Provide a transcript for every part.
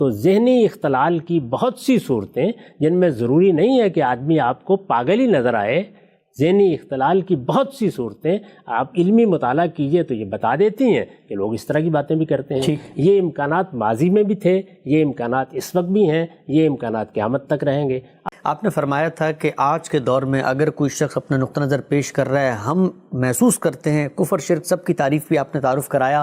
تو ذہنی اختلال کی بہت سی صورتیں جن میں ضروری نہیں ہے کہ آدمی آپ کو پاگل ہی نظر آئے، ذہنی اختلال کی بہت سی صورتیں آپ علمی مطالعہ کیجئے تو یہ بتا دیتی ہیں کہ لوگ اس طرح کی باتیں بھی کرتے ہیں۔ یہ امکانات ماضی میں بھی تھے، یہ امکانات اس وقت بھی ہیں، یہ امکانات قیامت تک رہیں گے۔ آپ نے فرمایا تھا کہ آج کے دور میں اگر کوئی شخص اپنا نقطہ نظر پیش کر رہا ہے، ہم محسوس کرتے ہیں کفر شرک سب کی تعریف بھی آپ نے تعارف کرایا،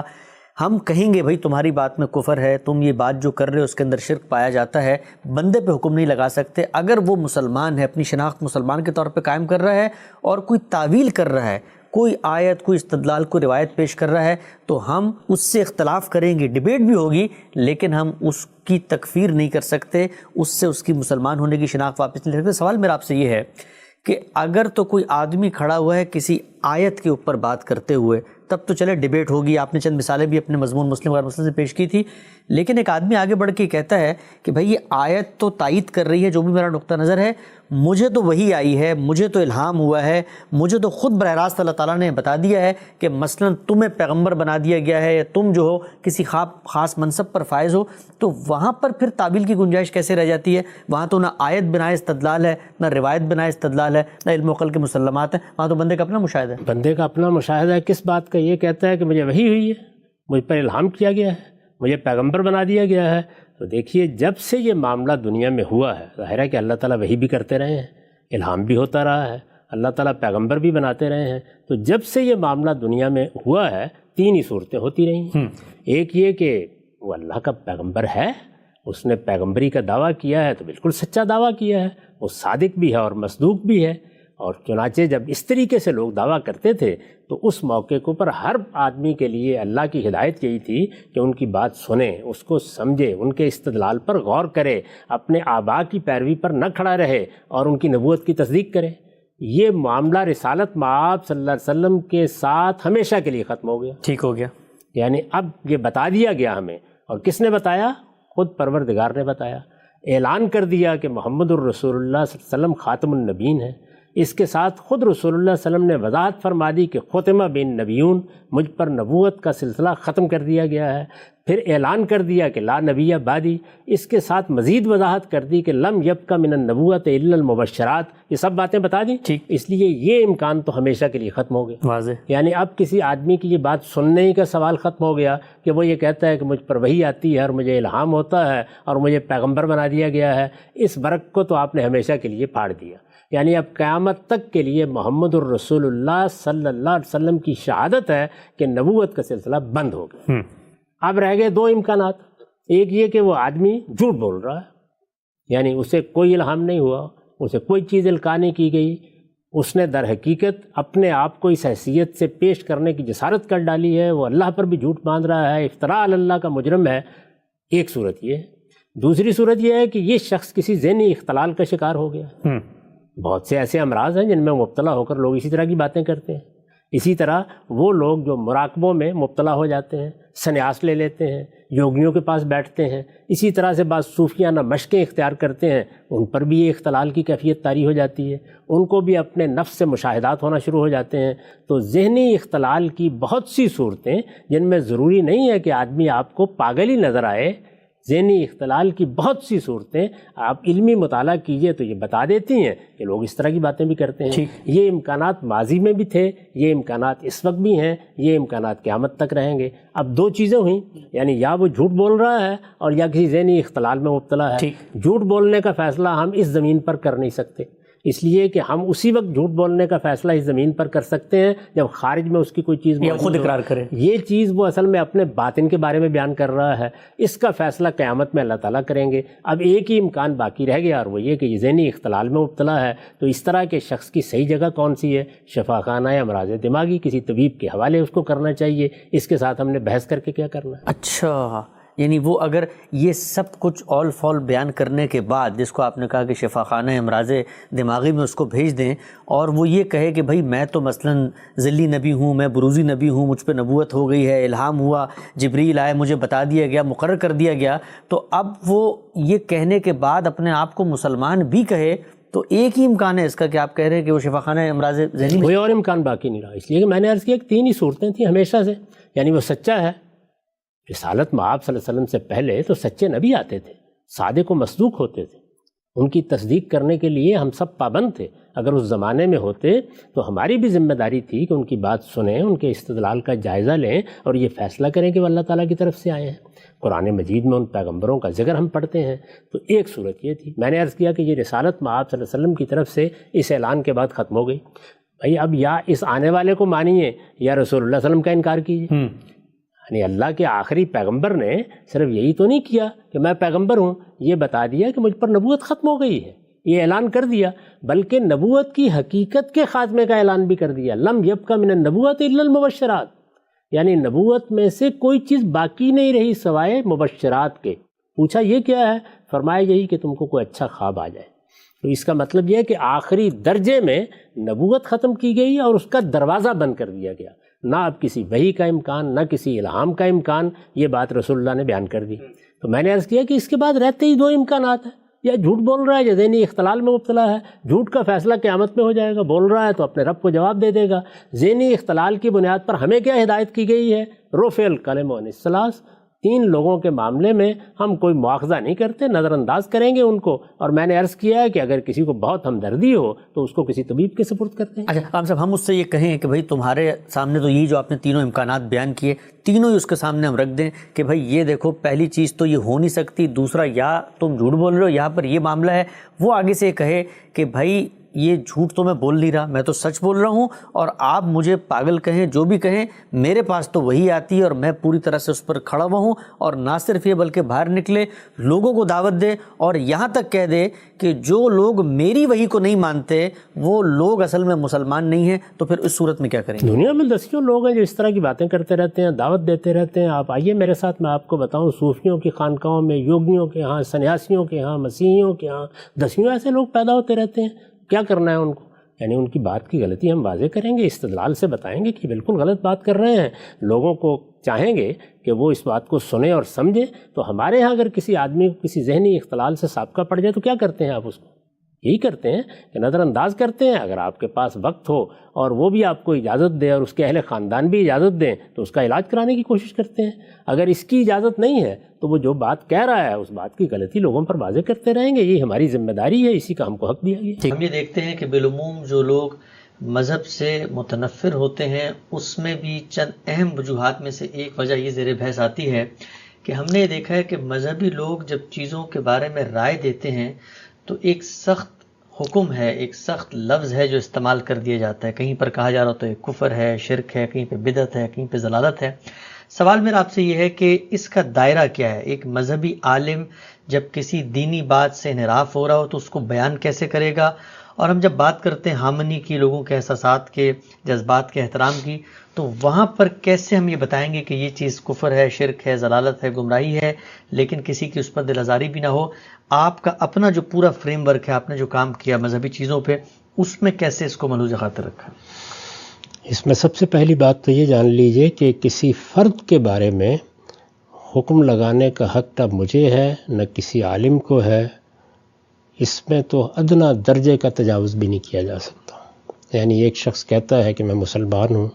ہم کہیں گے بھئی تمہاری بات میں کفر ہے، تم یہ بات جو کر رہے ہو اس کے اندر شرک پایا جاتا ہے، بندے پہ حکم نہیں لگا سکتے۔ اگر وہ مسلمان ہے، اپنی شناخت مسلمان کے طور پہ قائم کر رہا ہے اور کوئی تعویل کر رہا ہے، کوئی آیت، کوئی استدلال، کوئی روایت پیش کر رہا ہے، تو ہم اس سے اختلاف کریں گے، ڈیبیٹ بھی ہوگی، لیکن ہم اس کی تکفیر نہیں کر سکتے، اس سے اس کی مسلمان ہونے کی شناخت واپس نہیں لے سکتے۔ سوال میرا آپ سے یہ ہے کہ اگر تو کوئی آدمی کھڑا ہوا ہے کسی آیت کے اوپر بات کرتے ہوئے، تب تو چلے ڈیبیٹ ہوگی، آپ نے چند مثالیں بھی اپنے مضمون مسلم غیر مسلم سے پیش کی تھی، لیکن ایک آدمی آگے بڑھ کے کہتا ہے کہ بھائی یہ آیت تو تائید کر رہی ہے جو بھی میرا نقطہ نظر ہے، مجھے تو وہی آئی ہے، مجھے تو الہام ہوا ہے، مجھے تو خود براہ راست اللہ تعالیٰ نے بتا دیا ہے کہ مثلا تمہیں پیغمبر بنا دیا گیا ہے، یا تم جو ہو کسی خاص منصب پر فائز ہو، تو وہاں پر پھر تعبیل کی گنجائش کیسے رہ جاتی ہے؟ وہاں تو نہ آیت بنائے استدلال ہے، نہ روایت بنائے استدلال ہے، نہ علم و عقل کے مسلمات ہیں، وہاں تو بندے کا اپنا مشاہدہ ہے۔ بندے کا اپنا مشاہدہ ہے کس بات کا؟ یہ کہتا ہے کہ مجھے وحی ہوئی ہے، مجھ پر الہام کیا گیا ہے، مجھے پیغمبر بنا دیا گیا ہے۔ تو دیکھیے جب سے یہ معاملہ دنیا میں ہوا ہے، ظاہر ہے کہ اللہ تعالیٰ وحی بھی کرتے رہے ہیں، الہام بھی ہوتا رہا ہے، اللہ تعالیٰ پیغمبر بھی بناتے رہے ہیں۔ تو جب سے یہ معاملہ دنیا میں ہوا ہے، تین ہی صورتیں ہوتی رہی ہیں۔ ایک یہ کہ وہ اللہ کا پیغمبر ہے، اس نے پیغمبری کا دعویٰ کیا ہے تو بالکل سچا دعویٰ کیا ہے، وہ صادق بھی ہے اور مصدوق بھی ہے، اور چنانچہ جب اس طریقے سے لوگ دعویٰ کرتے تھے تو اس موقع کے اوپر ہر آدمی کے لیے اللہ کی ہدایت یہی تھی کہ ان کی بات سنیں، اس کو سمجھے، ان کے استدلال پر غور کرے، اپنے آباء کی پیروی پر نہ کھڑا رہے اور ان کی نبوت کی تصدیق کرے۔ یہ معاملہ رسالت مآب صلی اللہ علیہ وسلم کے ساتھ ہمیشہ کے لیے ختم ہو گیا، ٹھیک ہو گیا۔ یعنی اب یہ بتا دیا گیا ہمیں، اور کس نے بتایا؟ خود پروردگار نے بتایا، اعلان کر دیا کہ محمد الرسول اللہ صلی اللہ علیہ وسلم خاتم النبیین ہے۔ اس کے ساتھ خود رسول اللہ صلی اللہ علیہ وسلم نے وضاحت فرما دی کہ ختمہ بین نبیون، مجھ پر نبوت کا سلسلہ ختم کر دیا گیا ہے۔ پھر اعلان کر دیا کہ لا نبی بعدی، اس کے ساتھ مزید وضاحت کر دی کہ لم یبق من النبوۃ الا المبشرات، یہ سب باتیں بتا دیں۔ اس لیے یہ امکان تو ہمیشہ کے لیے ختم ہو گیا، واضح۔ یعنی اب کسی آدمی کی یہ بات سننے ہی کا سوال ختم ہو گیا کہ وہ یہ کہتا ہے کہ مجھ پر وحی آتی ہے اور مجھے الہام ہوتا ہے اور مجھے پیغمبر بنا دیا گیا ہے۔ اس برق کو تو آپ نے ہمیشہ کے لیے پھاڑ دیا، یعنی اب قیامت تک کے لیے محمد الرسول اللہ صلی اللہ علیہ وسلم کی شہادت ہے کہ نبوت کا سلسلہ بند ہو گیا۔ اب رہ گئے دو امکانات، ایک یہ کہ وہ آدمی جھوٹ بول رہا ہے، یعنی اسے کوئی الہام نہیں ہوا، اسے کوئی چیز القاء نہیں کی گئی، اس نے در حقیقت اپنے آپ کو اس حیثیت سے پیش کرنے کی جسارت کر ڈالی ہے، وہ اللہ پر بھی جھوٹ باندھ رہا ہے، افتراء علی اللہ کا مجرم ہے۔ ایک صورت یہ ہے۔ دوسری صورت یہ ہے کہ یہ شخص کسی ذہنی اختلال کا شکار ہو گیا۔ بہت سے ایسے امراض ہیں جن میں مبتلا ہو کر لوگ اسی طرح کی باتیں کرتے ہیں۔ اسی طرح وہ لوگ جو مراقبوں میں مبتلا ہو جاتے ہیں، سنیاس لے لیتے ہیں، یوگیوں کے پاس بیٹھتے ہیں، اسی طرح سے بعض صوفیانہ مشقیں اختیار کرتے ہیں، ان پر بھی یہ اختلال کی کیفیت طاری ہو جاتی ہے، ان کو بھی اپنے نفس سے مشاہدات ہونا شروع ہو جاتے ہیں۔ تو ذہنی اختلال کی بہت سی صورتیں جن میں ضروری نہیں ہے کہ آدمی آپ کو پاگل ہی نظر آئے، ذہنی اختلال کی بہت سی صورتیں آپ علمی مطالعہ کیجئے تو یہ بتا دیتی ہیں کہ لوگ اس طرح کی باتیں بھی کرتے ہیں۔ یہ امکانات ماضی میں بھی تھے، یہ امکانات اس وقت بھی ہیں، یہ امکانات قیامت تک رہیں گے۔ اب دو چیزیں ہوئیں، یعنی یا وہ جھوٹ بول رہا ہے اور یا کسی ذہنی اختلال میں مبتلا ہے۔ جھوٹ بولنے کا فیصلہ ہم اس زمین پر کر نہیں سکتے، اس لیے کہ ہم اسی وقت جھوٹ بولنے کا فیصلہ اس زمین پر کر سکتے ہیں جب خارج میں اس کی کوئی چیز خود اقرار کرے۔ یہ چیز وہ اصل میں اپنے باطن کے بارے میں بیان کر رہا ہے، اس کا فیصلہ قیامت میں اللہ تعالیٰ کریں گے۔ اب ایک ہی امکان باقی رہ گیا اور وہ یہ کہ یہ ذہنی اختلال میں مبتلا ہے، تو اس طرح کے شخص کی صحیح جگہ کون سی ہے؟ شفا خانہ امراض دماغی، کسی طبیب کے حوالے اس کو کرنا چاہیے۔ اس کے ساتھ ہم نے بحث کر کے کیا کرنا ہے؟ اچھا، یعنی وہ اگر یہ سب کچھ آل فال بیان کرنے کے بعد، جس کو آپ نے کہا کہ شفا خانہ امراض دماغی میں اس کو بھیج دیں، اور وہ یہ کہے کہ بھائی میں تو مثلاً ذلی نبی ہوں، میں بروزی نبی ہوں، مجھ پہ نبوت ہو گئی ہے، الہام ہوا، جبریل آئے، مجھے بتا دیا گیا، مقرر کر دیا گیا، تو اب وہ یہ کہنے کے بعد اپنے آپ کو مسلمان بھی کہے، تو ایک ہی امکان ہے اس کا کہ آپ کہہ رہے ہیں کہ وہ شفا خانہ امراض ذہنی، کوئی اور امکان باقی نہیں رہا۔ اس لیے کہ میں نے عرض کیا کہ تین ہی صورتیں تھیں ہمیشہ سے، یعنی وہ سچا ہے رسالت مآب صلی اللہ علیہ وسلم سے پہلے تو سچے نبی آتے تھے، صادق و مصدوق ہوتے تھے، ان کی تصدیق کرنے کے لیے ہم سب پابند تھے۔ اگر اس زمانے میں ہوتے تو ہماری بھی ذمہ داری تھی کہ ان کی بات سنیں، ان کے استدلال کا جائزہ لیں اور یہ فیصلہ کریں کہ وہ اللہ تعالیٰ کی طرف سے آئے ہیں۔ قرآن مجید میں ان پیغمبروں کا ذکر ہم پڑھتے ہیں، تو ایک صورت یہ تھی۔ میں نے عرض کیا کہ یہ رسالت مآب صلی اللہ علیہ وسلم کی طرف سے اس اعلان کے بعد ختم ہو گئی۔ بھائی اب یا اس آنے والے کو مانیے یا رسول اللہ صلی اللہ علیہ وسلم کا انکار کیجیے۔ یعنی اللہ کے آخری پیغمبر نے صرف یہی تو نہیں کیا کہ میں پیغمبر ہوں، یہ بتا دیا کہ مجھ پر نبوت ختم ہو گئی ہے، یہ اعلان کر دیا، بلکہ نبوت کی حقیقت کے خاتمے کا اعلان بھی کر دیا۔ لم یبق من النبوۃ الا المبشرات، یعنی نبوت میں سے کوئی چیز باقی نہیں رہی سوائے مبشرات کے۔ پوچھا یہ کیا ہے؟ فرمایا یہی کہ تم کو کوئی اچھا خواب آ جائے۔ تو اس کا مطلب یہ ہے کہ آخری درجے میں نبوت ختم کی گئی اور اس کا دروازہ بند کر دیا گیا، نہ اب کسی وحی کا امکان، نہ کسی الہام کا امکان۔ یہ بات رسول اللہ نے بیان کر دی۔ تو میں نے عرض کیا کہ اس کے بعد رہتے ہی دو امکانات ہیں، یا جھوٹ بول رہا ہے یا ذہنی اختلال میں مبتلا ہے۔ جھوٹ کا فیصلہ قیامت میں ہو جائے گا، بول رہا ہے تو اپنے رب کو جواب دے دے گا۔ ذہنی اختلال کی بنیاد پر ہمیں کیا ہدایت کی گئی ہے؟ رفع القلم عن الثلاث، 3 لوگوں کے معاملے میں ہم کوئی مواخذہ نہیں کرتے، نظر انداز کریں گے ان کو۔ اور میں نے عرض کیا ہے کہ اگر کسی کو بہت ہمدردی ہو تو اس کو کسی طبیب کے سپرد کرتے ہیں۔ اچھا عام صاحب، ہم اس سے یہ کہیں کہ بھائی تمہارے سامنے تو یہی جو آپ نے تینوں امکانات بیان کیے، تینوں ہی اس کے سامنے ہم رکھ دیں کہ بھائی یہ دیکھو، پہلی چیز تو یہ ہو نہیں سکتی، دوسرا یا تم جھوٹ بول رہے ہو، یہاں پر یہ معاملہ ہے، وہ آگے سے کہے کہ بھائی یہ جھوٹ تو میں بول نہیں رہا، میں تو سچ بول رہا ہوں، اور آپ مجھے پاگل کہیں جو بھی کہیں، میرے پاس تو وہی آتی ہے اور میں پوری طرح سے اس پر کھڑا ہوا ہوں۔ اور نہ صرف یہ بلکہ باہر نکلے، لوگوں کو دعوت دے اور یہاں تک کہہ دے کہ جو لوگ میری وحی کو نہیں مانتے وہ لوگ اصل میں مسلمان نہیں ہیں۔ تو پھر اس صورت میں کیا کریں گے؟ دنیا میں دسیوں لوگ ہیں جو اس طرح کی باتیں کرتے رہتے ہیں، دعوت دیتے رہتے ہیں۔ آپ آئیے میرے ساتھ، میں آپ کو بتاؤں، صوفیوں کی خانقاہوں میں، یوگیوں کے ہاں، سنیاسیوں کے ہاں، مسیحیوں کے ہاں دسیوں ایسے لوگ پیدا ہوتے رہتے ہیں۔ کیا کرنا ہے ان کو؟ یعنی ان کی بات کی غلطی ہم واضح کریں گے، استدلال سے بتائیں گے کہ بالکل غلط بات کر رہے ہیں، لوگوں کو چاہیں گے کہ وہ اس بات کو سنیں اور سمجھیں۔ تو ہمارے ہاں اگر کسی آدمی کو کسی ذہنی اختلال سے سابقہ پڑ جائے تو کیا کرتے ہیں آپ؟ اس کو یہی کرتے ہیں کہ نظر انداز کرتے ہیں۔ اگر آپ کے پاس وقت ہو اور وہ بھی آپ کو اجازت دے اور اس کے اہل خاندان بھی اجازت دیں تو اس کا علاج کرانے کی کوشش کرتے ہیں۔ اگر اس کی اجازت نہیں ہے تو وہ جو بات کہہ رہا ہے اس بات کی غلطی لوگوں پر واضح کرتے رہیں گے۔ یہ ہماری ذمہ داری ہے، اسی کا ہم کو حق دیا گیا۔ ہم یہ دیکھتے ہیں کہ بالعموم جو لوگ مذہب سے متنفر ہوتے ہیں اس میں بھی چند اہم وجوہات میں سے ایک وجہ یہ زیر بحث آتی ہے کہ ہم نے دیکھا ہے کہ مذہبی لوگ جب چیزوں کے بارے میں رائے دیتے ہیں تو ایک سخت حکم ہے، ایک سخت لفظ ہے جو استعمال کر دیا جاتا ہے۔ کہیں پر کہا جا رہا تو یہ کفر ہے، شرک ہے، کہیں پہ بدعت ہے، کہیں پہ ضلالت ہے۔ سوال میرا آپ سے یہ ہے کہ اس کا دائرہ کیا ہے؟ ایک مذہبی عالم جب کسی دینی بات سے انحراف ہو رہا ہو تو اس کو بیان کیسے کرے گا؟ اور ہم جب بات کرتے ہیں ہارمنی کی، لوگوں کے احساسات کے، جذبات کے احترام کی، تو وہاں پر کیسے ہم یہ بتائیں گے کہ یہ چیز کفر ہے، شرک ہے، ضلالت ہے، گمراہی ہے، لیکن کسی کی اس پر دل آزاری بھی نہ ہو؟ آپ کا اپنا جو پورا فریم ورک ہے، آپ نے جو کام کیا مذہبی چیزوں پہ، اس میں کیسے اس کو ملحوظ خاطر رکھا؟ اس میں سب سے پہلی بات تو یہ جان لیجئے کہ کسی فرد کے بارے میں حکم لگانے کا حق نہ مجھے ہے نہ کسی عالم کو ہے۔ اس میں تو ادنا درجے کا تجاوز بھی نہیں کیا جا سکتا۔ یعنی ایک شخص کہتا ہے کہ میں مسلمان ہوں،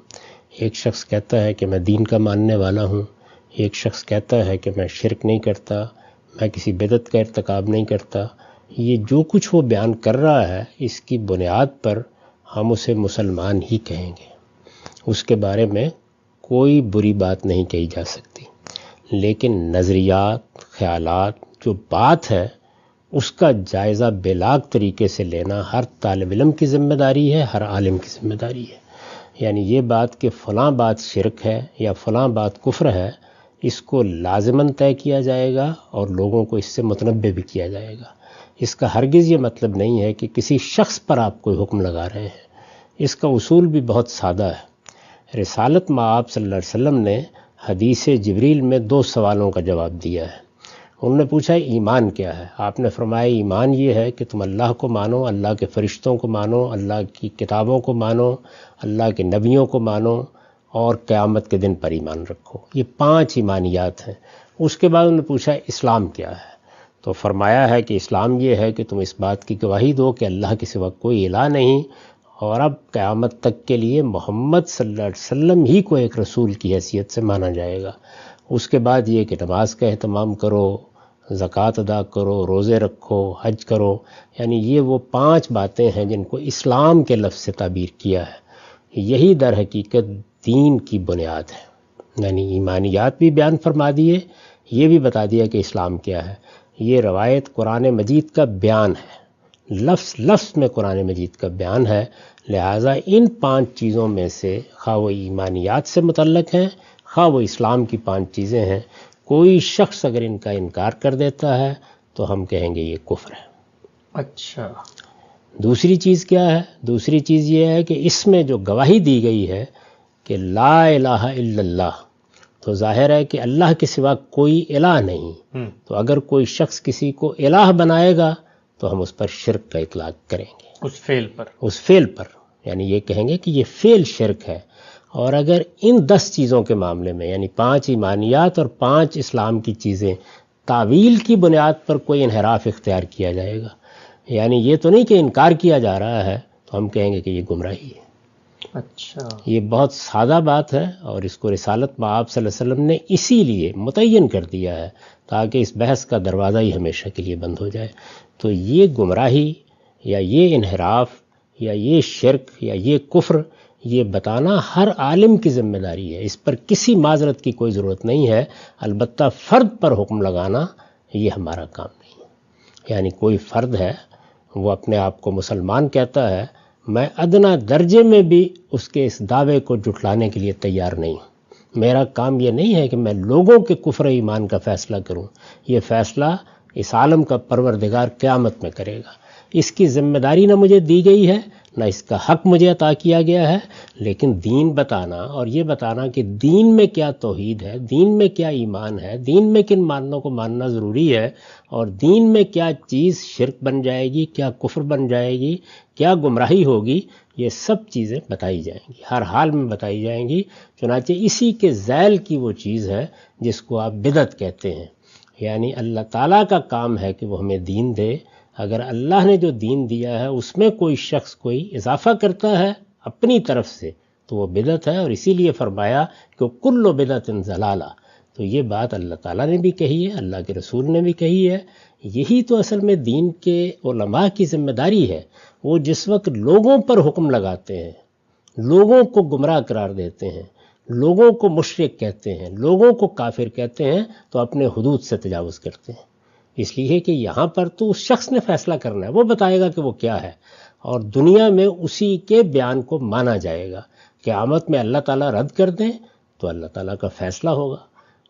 ایک شخص کہتا ہے کہ میں دین کا ماننے والا ہوں، ایک شخص کہتا ہے کہ میں شرک نہیں کرتا، میں کسی بدعت کا ارتکاب نہیں کرتا۔ یہ جو کچھ وہ بیان کر رہا ہے اس کی بنیاد پر ہم اسے مسلمان ہی کہیں گے، اس کے بارے میں کوئی بری بات نہیں کہی جا سکتی۔ لیکن نظریات، خیالات، جو بات ہے اس کا جائزہ بلاگ طریقے سے لینا ہر طالب علم کی ذمہ داری ہے، ہر عالم کی ذمہ داری ہے۔ یعنی یہ بات کہ فلاں بات شرک ہے یا فلاں بات کفر ہے، اس کو لازماً طے کیا جائے گا اور لوگوں کو اس سے متنبہ بھی کیا جائے گا۔ اس کا ہرگز یہ مطلب نہیں ہے کہ کسی شخص پر آپ کوئی حکم لگا رہے ہیں۔ اس کا اصول بھی بہت سادہ ہے۔ رسالت مآب صلی اللہ علیہ وسلم نے حدیث جبریل میں 2 سوالوں کا جواب دیا ہے۔ انہوں نے پوچھا ایمان کیا ہے؟ آپ نے فرمایا ایمان یہ ہے کہ تم اللہ کو مانو، اللہ کے فرشتوں کو مانو، اللہ کی کتابوں کو مانو، اللہ کے نبیوں کو مانو اور قیامت کے دن پر ایمان رکھو۔ یہ 5 ایمانیات ہیں۔ اس کے بعد انہوں نے پوچھا اسلام کیا ہے؟ تو فرمایا ہے کہ اسلام یہ ہے کہ تم اس بات کی گواہی دو کہ اللہ کے سوا کوئی الہ نہیں، اور اب قیامت تک کے لیے محمد صلی اللہ علیہ وسلم ہی کو ایک رسول کی حیثیت سے مانا جائے گا۔ اس کے بعد یہ کہ نماز کا اہتمام کرو، زکوٰۃ ادا کرو، روزے رکھو، حج کرو، یعنی یہ وہ 5 باتیں ہیں جن کو اسلام کے لفظ سے تعبیر کیا ہے۔ یہی در حقیقت دین کی بنیاد ہے، یعنی ایمانیات بھی بیان فرما دیے، یہ بھی بتا دیا کہ اسلام کیا ہے۔ یہ روایت قرآن مجید کا بیان ہے، لفظ لفظ میں قرآن مجید کا بیان ہے، لہٰذا ان 5 چیزوں میں سے خواہ وہ ایمانیات سے متعلق ہیں، خواہ وہ اسلام کی 5 چیزیں ہیں، کوئی شخص اگر ان کا انکار کر دیتا ہے تو ہم کہیں گے یہ کفر ہے۔ اچھا، دوسری چیز کیا ہے؟ دوسری چیز یہ ہے کہ اس میں جو گواہی دی گئی ہے کہ لا الہ الا اللہ، تو ظاہر ہے کہ اللہ کے سوا کوئی الہ نہیں، تو اگر کوئی شخص کسی کو الہ بنائے گا تو ہم اس پر شرک کا اطلاق کریں گے، اس فعل پر، یعنی یہ کہیں گے کہ یہ فعل شرک ہے۔ اور اگر ان 10 چیزوں کے معاملے میں، یعنی 5 ایمانیات اور 5 اسلام کی چیزیں، تعویل کی بنیاد پر کوئی انحراف اختیار کیا جائے گا، یعنی یہ تو نہیں کہ انکار کیا جا رہا ہے، تو ہم کہیں گے کہ یہ گمراہی ہے۔ اچھا، یہ بہت سادہ بات ہے، اور اس کو رسالت مآب صلی اللہ علیہ وسلم نے اسی لیے متعین کر دیا ہے تاکہ اس بحث کا دروازہ ہی ہمیشہ کے لیے بند ہو جائے۔ تو یہ گمراہی یا یہ انحراف یا یہ شرک یا یہ کفر، یہ بتانا ہر عالم کی ذمہ داری ہے، اس پر کسی معذرت کی کوئی ضرورت نہیں ہے، البتہ فرد پر حکم لگانا یہ ہمارا کام نہیں ہے۔ یعنی کوئی فرد ہے، وہ اپنے آپ کو مسلمان کہتا ہے، میں ادنا درجے میں بھی اس کے اس دعوے کو جھٹلانے کے لیے تیار نہیں ہوں۔ میرا کام یہ نہیں ہے کہ میں لوگوں کے کفر ایمان کا فیصلہ کروں، یہ فیصلہ اس عالم کا پروردگار قیامت میں کرے گا۔ اس کی ذمہ داری نہ مجھے دی گئی ہے، نہ اس کا حق مجھے عطا کیا گیا ہے، لیکن دین بتانا اور یہ بتانا کہ دین میں کیا توحید ہے، دین میں کیا ایمان ہے، دین میں کن ماننوں کو ماننا ضروری ہے، اور دین میں کیا چیز شرک بن جائے گی، کیا کفر بن جائے گی، کیا گمراہی ہوگی، یہ سب چیزیں بتائی جائیں گی، ہر حال میں بتائی جائیں گی۔ چنانچہ اسی کے ذیل کی وہ چیز ہے جس کو آپ بدعت کہتے ہیں، یعنی اللہ تعالیٰ کا کام ہے کہ وہ ہمیں دین دے، اگر اللہ نے جو دین دیا ہے اس میں کوئی شخص کوئی اضافہ کرتا ہے اپنی طرف سے تو وہ بدعت ہے، اور اسی لیے فرمایا کہ کل بدعت ضلالہ۔ تو یہ بات اللہ تعالیٰ نے بھی کہی ہے، اللہ کے رسول نے بھی کہی ہے۔ یہی تو اصل میں دین کے علماء کی ذمہ داری ہے، وہ جس وقت لوگوں پر حکم لگاتے ہیں، لوگوں کو گمراہ قرار دیتے ہیں، لوگوں کو مشرک کہتے ہیں، لوگوں کو کافر کہتے ہیں، تو اپنے حدود سے تجاوز کرتے ہیں۔ اس لیے کہ یہاں پر تو اس شخص نے فیصلہ کرنا ہے، وہ بتائے گا کہ وہ کیا ہے، اور دنیا میں اسی کے بیان کو مانا جائے گا۔ قیامت میں اللہ تعالیٰ رد کر دیں تو اللہ تعالیٰ کا فیصلہ ہوگا،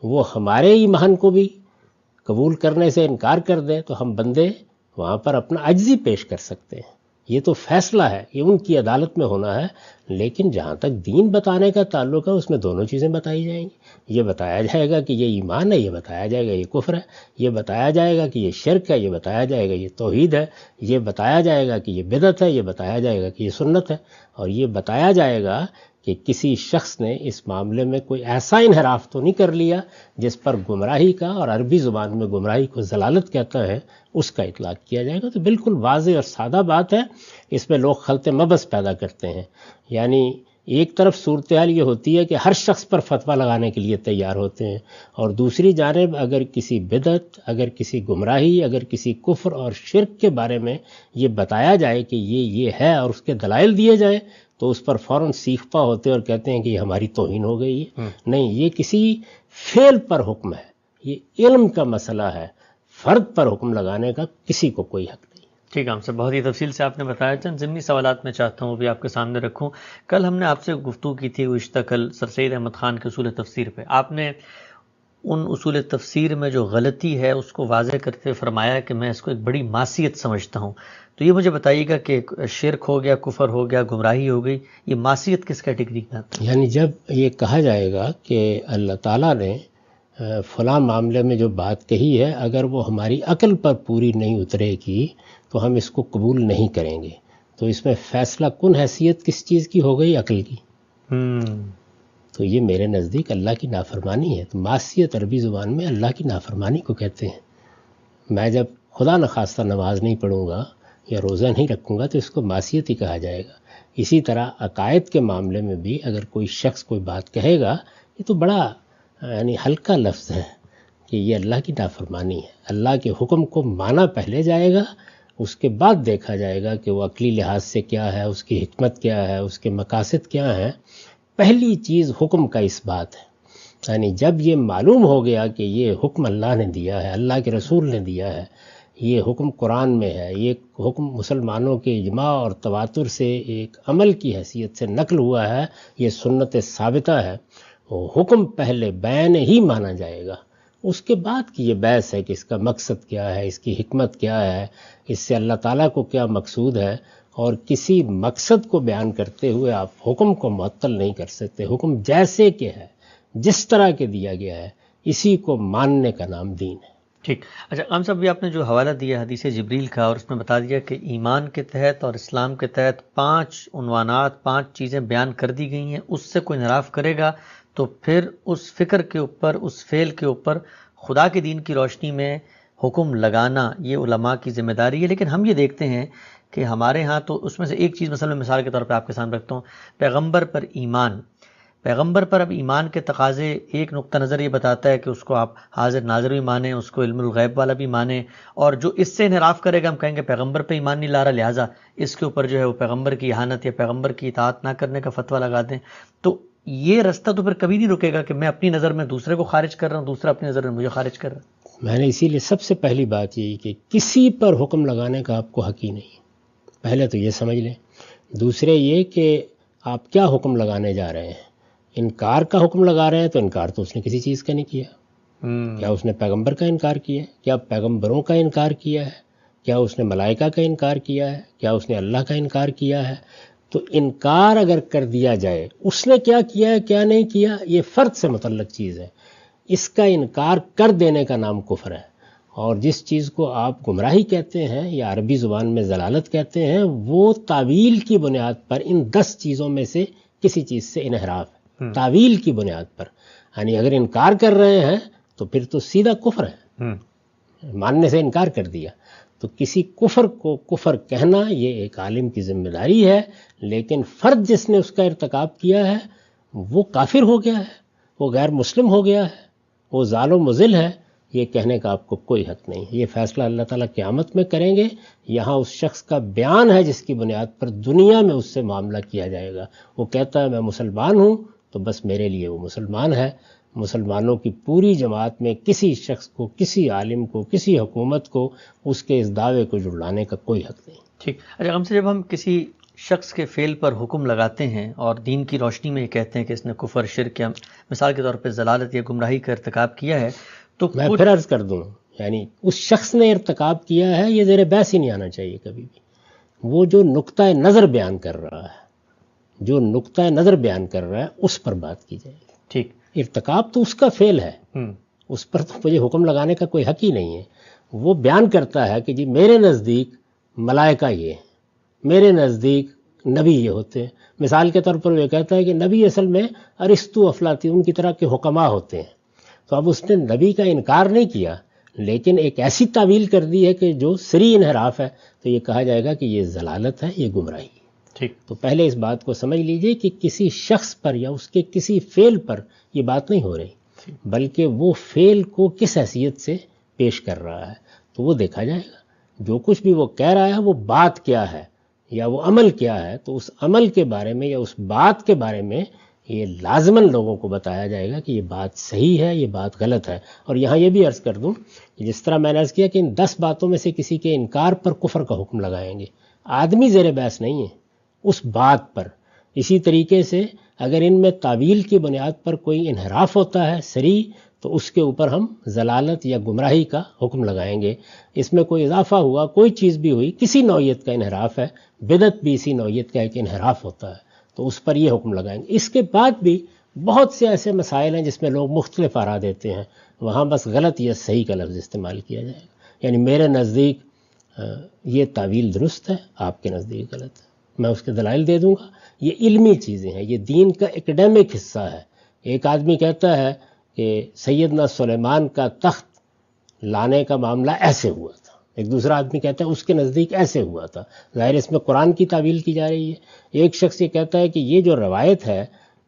وہ ہمارے ایمان کو بھی قبول کرنے سے انکار کر دیں تو ہم بندے وہاں پر اپنا عجزی پیش کر سکتے ہیں۔ یہ تو فیصلہ ہے، یہ ان کی عدالت میں ہونا ہے، لیکن جہاں تک دین بتانے کا تعلق ہے اس میں دونوں چیزیں بتائی جائیں گی۔ یہ بتایا جائے گا کہ یہ ایمان ہے، یہ بتایا جائے گا یہ کفر ہے، یہ بتایا جائے گا کہ یہ شرک ہے، یہ بتایا جائے گا یہ توحید ہے، یہ بتایا جائے گا کہ یہ بدعت ہے، یہ بتایا جائے گا کہ یہ سنت ہے، اور یہ بتایا جائے گا کہ کسی شخص نے اس معاملے میں کوئی ایسا انحراف تو نہیں کر لیا جس پر گمراہی کا، اور عربی زبان میں گمراہی کو ضلالت کہتا ہے، اس کا اطلاق کیا جائے گا۔ تو بالکل واضح اور سادہ بات ہے، اس میں لوگ خلط مبس پیدا کرتے ہیں۔ یعنی ایک طرف صورتحال یہ ہوتی ہے کہ ہر شخص پر فتویٰ لگانے کے لیے تیار ہوتے ہیں، اور دوسری جانب اگر کسی بدعت، اگر کسی گمراہی، اگر کسی کفر اور شرک کے بارے میں یہ بتایا جائے کہ یہ ہے اور اس کے دلائل دیے جائیں تو اس پر فوراً سیخ پا ہوتے اور کہتے ہیں کہ یہ ہماری توہین ہو گئی ہے۔ نہیں، یہ کسی فعل پر حکم ہے، یہ علم کا مسئلہ ہے، فرد پر حکم لگانے کا کسی کو کوئی حق نہیں۔ ٹھیک ہے، ہم سے بہت ہی تفصیل سے آپ نے بتایا۔ چند ضمنی سوالات میں چاہتا ہوں وہ بھی آپ کے سامنے رکھوں۔ کل ہم نے آپ سے گفتگو کی تھی گزشتہ کل سر سید احمد خان کے اصول تفسیر پہ، آپ نے ان اصول تفسیر میں جو غلطی ہے اس کو واضح کرتے ہوئے فرمایا کہ میں اس کو ایک بڑی معصیت سمجھتا ہوں۔ تو یہ مجھے بتائیے گا کہ شرک ہو گیا، کفر ہو گیا، گمراہی ہو گئی، یہ معصیت کس کیٹیگری میں آتا ہے؟ یعنی جب یہ کہا جائے گا کہ اللہ تعالیٰ نے فلاں معاملے میں جو بات کہی ہے اگر وہ ہماری عقل پر پوری نہیں اترے گی تو ہم اس کو قبول نہیں کریں گے، تو اس میں فیصلہ کن حیثیت کس چیز کی ہو گئی؟ عقل کی۔ تو یہ میرے نزدیک اللہ کی نافرمانی ہے۔ تو معصیت عربی زبان میں اللہ کی نافرمانی کو کہتے ہیں۔ میں جب خدا نخواستہ نماز نہیں پڑھوں گا یا روزہ نہیں رکھوں گا تو اس کو معصیت ہی کہا جائے گا۔ اسی طرح عقائد کے معاملے میں بھی اگر کوئی شخص کوئی بات کہے گا، یہ تو بڑا یعنی ہلکا لفظ ہے کہ یہ اللہ کی نافرمانی ہے. اللہ کے حکم کو مانا پہلے جائے گا، اس کے بعد دیکھا جائے گا کہ وہ عقلی لحاظ سے کیا ہے، اس کی حکمت کیا ہے، اس کے مقاصد کیا ہیں. پہلی چیز حکم کا اس بات ہے. یعنی جب یہ معلوم ہو گیا کہ یہ حکم اللہ نے دیا ہے، اللہ کے رسول نے دیا ہے، یہ حکم قرآن میں ہے، یہ حکم مسلمانوں کے اجماع اور تواتر سے ایک عمل کی حیثیت سے نقل ہوا ہے، یہ سنت ثابتہ ہے، وہ حکم پہلے بیان ہی مانا جائے گا. اس کے بعد کی یہ بحث ہے کہ اس کا مقصد کیا ہے، اس کی حکمت کیا ہے، اس سے اللہ تعالیٰ کو کیا مقصود ہے. اور کسی مقصد کو بیان کرتے ہوئے آپ حکم کو معطل نہیں کر سکتے. حکم جیسے کہ ہے، جس طرح کے دیا گیا ہے، اسی کو ماننے کا نام دین ہے. ٹھیک. اچھا عام صاحب، بھی آپ نے جو حوالہ دیا حدیث جبریل کا، اور اس میں بتا دیا کہ ایمان کے تحت اور اسلام کے تحت 5 عنوانات، 5 چیزیں بیان کر دی گئی ہیں. اس سے کوئی انحراف کرے گا تو پھر اس فکر کے اوپر، اس فعل کے اوپر خدا کے دین کی روشنی میں حکم لگانا یہ علماء کی ذمہ داری ہے. لیکن ہم یہ دیکھتے ہیں کہ ہمارے ہاں تو اس میں سے ایک چیز مثلا مثال کے طور پہ آپ کے سامنے رکھتا ہوں، پیغمبر پر ایمان. پیغمبر پر اب ایمان کے تقاضے، ایک نقطہ نظر یہ بتاتا ہے کہ اس کو آپ حاضر ناظر بھی مانیں، اس کو علم الغیب والا بھی مانیں، اور جو اس سے انحراف کرے گا ہم کہیں گے پیغمبر پہ ایمان نہیں لا رہا، لہٰذا اس کے اوپر جو ہے وہ پیغمبر کی اہانت یا پیغمبر کی اطاعت نہ کرنے کا فتویٰ لگا دیں. تو یہ رستہ تو پھر کبھی نہیں رکے گا کہ میں اپنی نظر میں دوسرے کو خارج کر رہا ہوں، دوسرا اپنی نظر میں مجھے خارج کر رہا ہے. میں نے اسی لیے سب سے پہلی بات یہی کہ کسی پر حکم لگانے کا آپ کو حق ہی نہیں. پہلے تو یہ سمجھ لیں. دوسرے یہ کہ آپ کیا حکم لگانے جا رہے ہیں. انکار کا حکم لگا رہے ہیں تو انکار تو اس نے کسی چیز کا نہیں کیا. کیا اس نے پیغمبر کا انکار کیا ہے؟ کیا پیغمبروں کا انکار کیا ہے؟ کیا اس نے ملائکہ کا انکار کیا ہے؟ کیا اس نے اللہ کا انکار کیا ہے؟ تو انکار اگر کر دیا جائے، اس نے کیا کیا ہے کیا نہیں کیا، یہ فرد سے متعلق چیز ہے. اس کا انکار کر دینے کا نام کفر ہے. اور جس چیز کو آپ گمراہی کہتے ہیں یا عربی زبان میں ضلالت کہتے ہیں، وہ تعویل کی بنیاد پر ان 10 چیزوں میں سے کسی چیز سے انحراف ہے. تعویل کی بنیاد پر. یعنی اگر انکار کر رہے ہیں تو پھر تو سیدھا کفر ہے، ماننے سے انکار کر دیا. تو کسی کفر کو کفر کہنا یہ ایک عالم کی ذمہ داری ہے، لیکن فرد جس نے اس کا ارتکاب کیا ہے وہ کافر ہو گیا ہے، وہ غیر مسلم ہو گیا ہے، وہ ظالم و مضل ہے. یہ کہنے کا آپ کو کوئی حق نہیں. یہ فیصلہ اللہ تعالیٰ قیامت میں کریں گے. یہاں اس شخص کا بیان ہے جس کی بنیاد پر دنیا میں اس سے معاملہ کیا جائے گا. وہ کہتا ہے میں مسلمان ہوں تو بس میرے لیے وہ مسلمان ہے. مسلمانوں کی پوری جماعت میں کسی شخص کو، کسی عالم کو، کسی حکومت کو اس کے اس دعوے کو جھٹلانے کا کوئی حق نہیں. ٹھیک. اچھا ہم سے جب ہم کسی شخص کے فعل پر حکم لگاتے ہیں اور دین کی روشنی میں یہ کہتے ہیں کہ اس نے کفر، شرک یا مثال کے طور پہ ضلالت یا گمراہی کا ارتکاب کیا ہے، تو میں پھر عرض کر دوں، یعنی اس شخص نے ارتکاب کیا ہے یہ زیر بحث ہی نہیں آنا چاہیے کبھی بھی. وہ جو نقطہ نظر بیان کر رہا ہے، جو نقطہ نظر بیان کر رہا ہے اس پر بات کی جائے گی. ٹھیک. ارتکاب تو اس کا فعل ہے، اس پر تو مجھے حکم لگانے کا کوئی حق ہی نہیں ہے. وہ بیان کرتا ہے کہ جی میرے نزدیک ملائکہ یہ ہیں، میرے نزدیک نبی یہ ہوتے ہیں. مثال کے طور پر وہ کہتا ہے کہ نبی اصل میں ارسطو، افلاطون کی طرح کے حکماء ہوتے ہیں. تو اب اس نے نبی کا انکار نہیں کیا، لیکن ایک ایسی تعویل کر دی ہے کہ جو سری انحراف ہے. تو یہ کہا جائے گا کہ یہ ضلالت ہے، یہ گمراہی ہے. ٹھیک. تو پہلے اس بات کو سمجھ لیجئے کہ کسی شخص پر یا اس کے کسی فعل پر یہ بات نہیں ہو رہی، بلکہ وہ فعل کو کس حیثیت سے پیش کر رہا ہے تو وہ دیکھا جائے گا. جو کچھ بھی وہ کہہ رہا ہے وہ بات کیا ہے یا وہ عمل کیا ہے، تو اس عمل کے بارے میں یا اس بات کے بارے میں یہ لازماً لوگوں کو بتایا جائے گا کہ یہ بات صحیح ہے، یہ بات غلط ہے. اور یہاں یہ بھی عرض کر دوں کہ جس طرح میں نے عرض کیا کہ ان 10 باتوں میں سے کسی کے انکار پر کفر کا حکم لگائیں گے، آدمی زیر بحث نہیں ہے اس بات پر. اسی طریقے سے اگر ان میں تعویل کی بنیاد پر کوئی انحراف ہوتا ہے صریح، تو اس کے اوپر ہم ضلالت یا گمراہی کا حکم لگائیں گے. اس میں کوئی اضافہ ہوا، کوئی چیز بھی ہوئی، کسی نوعیت کا انحراف ہے، بدعت بھی اسی نوعیت کا ایک انحراف ہوتا ہے، تو اس پر یہ حکم لگائیں گے. اس کے بعد بھی بہت سے ایسے مسائل ہیں جس میں لوگ مختلف آراء دیتے ہیں، وہاں بس غلط یا صحیح کا لفظ استعمال کیا جائے گا. یعنی میرے نزدیک یہ تعویل درست ہے، آپ کے نزدیک غلط ہے، میں اس کے دلائل دے دوں گا. یہ علمی چیزیں ہیں، یہ دین کا ایکڈیمک حصہ ہے. ایک آدمی کہتا ہے کہ سیدنا سلیمان کا تخت لانے کا معاملہ ایسے ہوا تھا، ایک دوسرا آدمی کہتا ہے اس کے نزدیک ایسے ہوا تھا. ظاہر اس میں قرآن کی تعویل کی جا رہی ہے. ایک شخص یہ کہتا ہے کہ یہ جو روایت ہے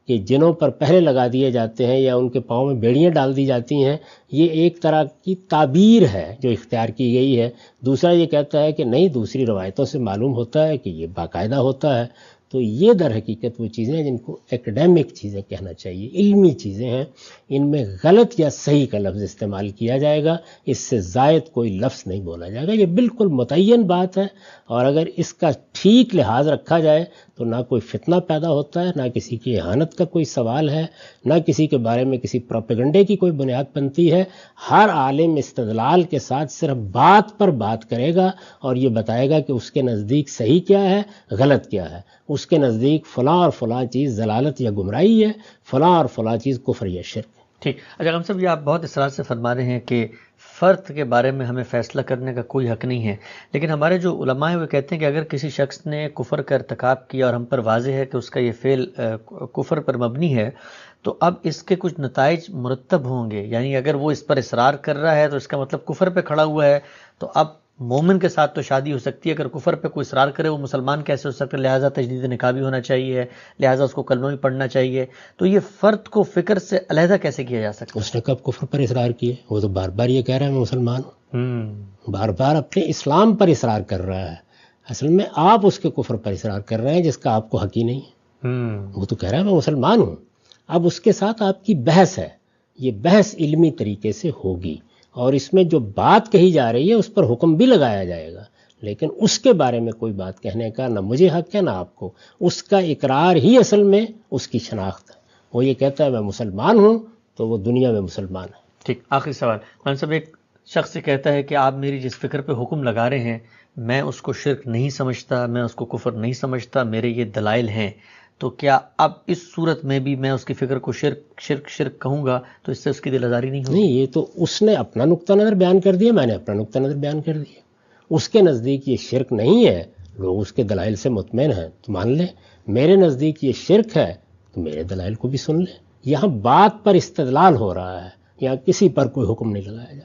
کہ جنوں پر پہرے لگا دیے جاتے ہیں یا ان کے پاؤں میں بیڑیاں ڈال دی جاتی ہیں، یہ ایک طرح کی تعبیر ہے جو اختیار کی گئی ہے۔ دوسرا یہ کہتا ہے کہ نہیں، دوسری روایتوں سے معلوم ہوتا ہے کہ یہ باقاعدہ ہوتا ہے۔ تو یہ در حقیقت وہ چیزیں ہیں جن کو ایکڈیمک چیزیں کہنا چاہیے، علمی چیزیں ہیں۔ ان میں غلط یا صحیح کا لفظ استعمال کیا جائے گا، اس سے زائد کوئی لفظ نہیں بولا جائے گا۔ یہ بالکل متعین بات ہے، اور اگر اس کا ٹھیک لحاظ رکھا جائے تو نہ کوئی فتنہ پیدا ہوتا ہے، نہ کسی کی اہانت کا کوئی سوال ہے، نہ کسی کے بارے میں کسی پروپیگنڈے کی کوئی بنیاد بنتی ہے۔ ہر عالم استدلال کے ساتھ صرف بات پر بات کرے گا اور یہ بتائے گا کہ اس کے نزدیک صحیح کیا ہے، غلط کیا ہے۔ اس کے نزدیک فلاں اور فلاں چیز ضلالت یا گمراہی ہے، فلاں اور فلاں چیز کفر یا شرک ہے۔ ٹھیک۔ اچھا غم صاحب، یہ آپ بہت اصرار سے فرما رہے ہیں کہ فرد کے بارے میں ہمیں فیصلہ کرنے کا کوئی حق نہیں ہے، لیکن ہمارے جو علماء ہیں وہ کہتے ہیں کہ اگر کسی شخص نے کفر کا ارتکاب کیا اور ہم پر واضح ہے کہ اس کا یہ فعل کفر پر مبنی ہے، تو اب اس کے کچھ نتائج مرتب ہوں گے۔ یعنی اگر وہ اس پر اصرار کر رہا ہے تو اس کا مطلب کفر پہ کھڑا ہوا ہے، تو اب مومن کے ساتھ تو شادی ہو سکتی ہے، اگر کفر پہ کوئی اصرار کرے وہ مسلمان کیسے ہو سکتا ہے؟ لہٰذا تجدید نکاح بھی ہونا چاہیے، لہٰذا اس کو کلمہ بھی پڑھنا چاہیے۔ تو یہ فرد کو فکر سے علیحدہ کیسے کیا جا سکتا اس نے کب کفر پر اصرار کیے؟ وہ تو بار بار یہ کہہ رہا ہے میں مسلمان ہوں، بار بار اپنے اسلام پر اصرار کر رہا ہے۔ اصل میں آپ اس کے کفر پر اصرار کر رہے ہیں جس کا آپ کو حق ہی نہیں ہے۔ وہ تو کہہ رہا ہے میں مسلمان ہوں۔ اب اس کے ساتھ آپ کی بحث ہے، یہ بحث علمی طریقے سے ہوگی، اور اس میں جو بات کہی جا رہی ہے اس پر حکم بھی لگایا جائے گا، لیکن اس کے بارے میں کوئی بات کہنے کا نہ مجھے حق ہے نہ آپ کو۔ اس کا اقرار ہی اصل میں اس کی شناخت ہے۔ وہ یہ کہتا ہے میں مسلمان ہوں تو وہ دنیا میں مسلمان ہے۔ ٹھیک۔ آخری سوال مولانا صاحب، ایک شخص یہ کہتا ہے کہ آپ میری جس فکر پہ حکم لگا رہے ہیں میں اس کو شرک نہیں سمجھتا، میں اس کو کفر نہیں سمجھتا، میرے یہ دلائل ہیں، تو کیا اب اس صورت میں بھی میں اس کی فکر کو شرک کہوں گا تو اس سے اس کی دل آزاری نہیں ہوگی؟ نہیں، یہ تو اس نے اپنا نقطہ نظر بیان کر دیا، میں نے اپنا نقطہ نظر بیان کر دیا۔ اس کے نزدیک یہ شرک نہیں ہے، لوگ اس کے دلائل سے مطمئن ہیں تو مان لیں۔ میرے نزدیک یہ شرک ہے تو میرے دلائل کو بھی سن لیں۔ یہاں بات پر استدلال ہو رہا ہے، یہاں کسی پر کوئی حکم نہیں لگایا جا رہا۔